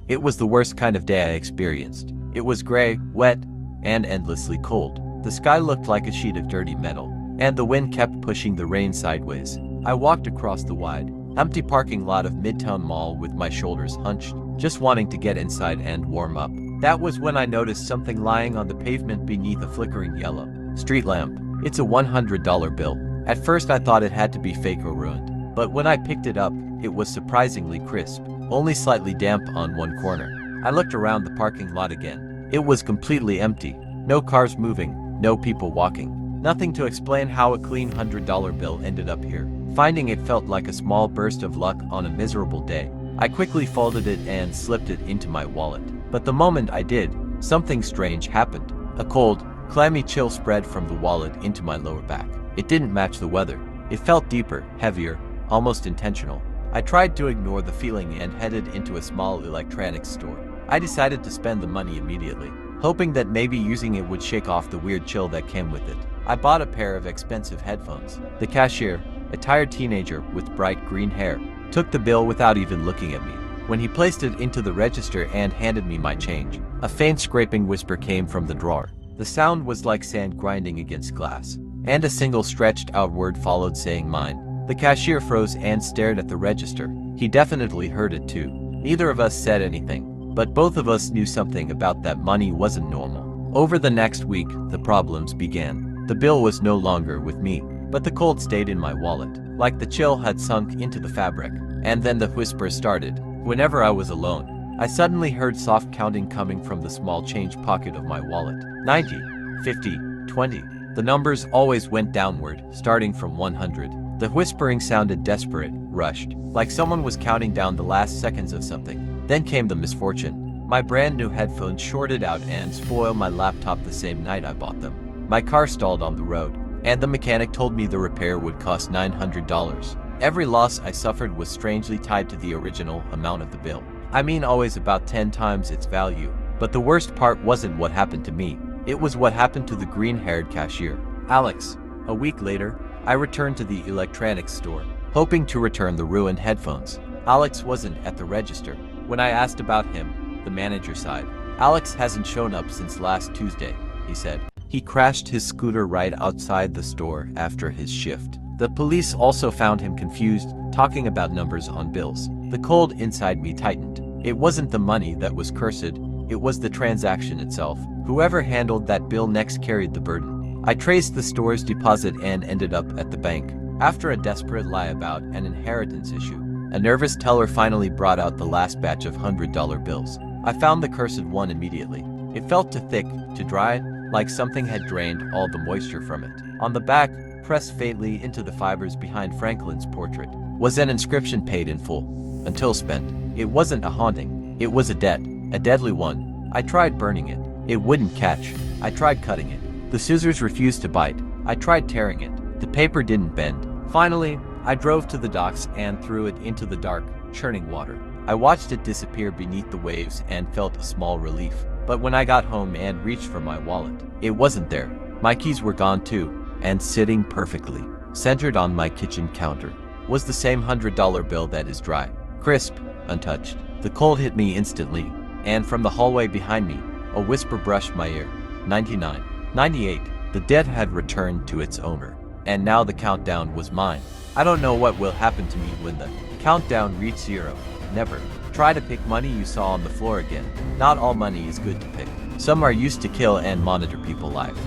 It was the worst kind of day I experienced. It was gray, wet, and endlessly cold. The sky looked like a sheet of dirty metal, and the wind kept pushing the rain sideways. I walked across the wide, empty parking lot of Midtown Mall with my shoulders hunched, just wanting to get inside and warm up. That was when I noticed something lying on the pavement beneath a flickering yellow street lamp. It's a $100 bill. At first I thought it had to be fake or ruined, but when I picked it up, it was surprisingly crisp, only slightly damp on one corner. I looked around the parking lot again. It was completely empty. No cars moving, no people walking. Nothing to explain how a clean $100 bill ended up here. Finding it felt like a small burst of luck on a miserable day. I quickly folded it and slipped it into my wallet. But the moment I did, something strange happened. A cold, clammy chill spread from the wallet into my lower back. It didn't match the weather. It felt deeper, heavier, almost intentional. I tried to ignore the feeling and headed into a small electronics store. I decided to spend the money immediately, hoping that maybe using it would shake off the weird chill that came with it. I bought a pair of expensive headphones. The cashier, a tired teenager with bright green hair, took the bill without even looking at me. When he placed it into the register and handed me my change, a faint scraping whisper came from the drawer. The sound was like sand grinding against glass, and a single stretched out word followed saying mine. The cashier froze and stared at the register. He definitely heard it too. Neither of us said anything, but both of us knew something about that money wasn't normal. Over the next week, the problems began. The bill was no longer with me, but the cold stayed in my wallet, like the chill had sunk into the fabric. And then the whisper started. Whenever I was alone, I suddenly heard soft counting coming from the small change pocket of my wallet. 90, 50, 20. The numbers always went downward, starting from 100. The whispering sounded desperate, rushed, like someone was counting down the last seconds of something. Then came the misfortune. My brand new headphones shorted out and spoiled my laptop the same night I bought them. My car stalled on the road, and the mechanic told me the repair would cost $900. Every loss I suffered was strangely tied to the original amount of the bill. I mean, always about 10 times its value. But the worst part wasn't what happened to me. It was what happened to the green-haired cashier, Alex. A week later, I returned to the electronics store, hoping to return the ruined headphones. Alex wasn't at the register. When I asked about him, the manager sighed. Alex hasn't shown up since last Tuesday, he said. He crashed his scooter right outside the store after his shift. The police also found him confused, talking about numbers on bills. The cold inside me tightened. It wasn't the money that was cursed, it was the transaction itself. Whoever handled that bill next carried the burden. I traced the store's deposit and ended up at the bank. After a desperate lie about an inheritance issue, a nervous teller finally brought out the last batch of $100 bills. I found the cursed one immediately. It felt too thick, too dry, like something had drained all the moisture from it. On the back, pressed faintly into the fibers behind Franklin's portrait, was an inscription paid in full, until spent. It wasn't a haunting, it was a debt, a deadly one. I tried burning it. It wouldn't catch. I tried cutting it. The scissors refused to bite. I tried tearing it. The paper didn't bend. Finally, I drove to the docks and threw it into the dark, churning water. I watched it disappear beneath the waves and felt a small relief. But when I got home and reached for my wallet, it wasn't there. My keys were gone too. And sitting perfectly, centered on my kitchen counter, was the same $100 bill that is dry, crisp, untouched. The cold hit me instantly, and from the hallway behind me, a whisper brushed my ear. 99, 98. The debt had returned to its owner, and now the countdown was mine. I don't know what will happen to me when the countdown reaches 0. Never. Try to pick money you saw on the floor again. Not all money is good to pick. Some are used to kill and monitor people's lives.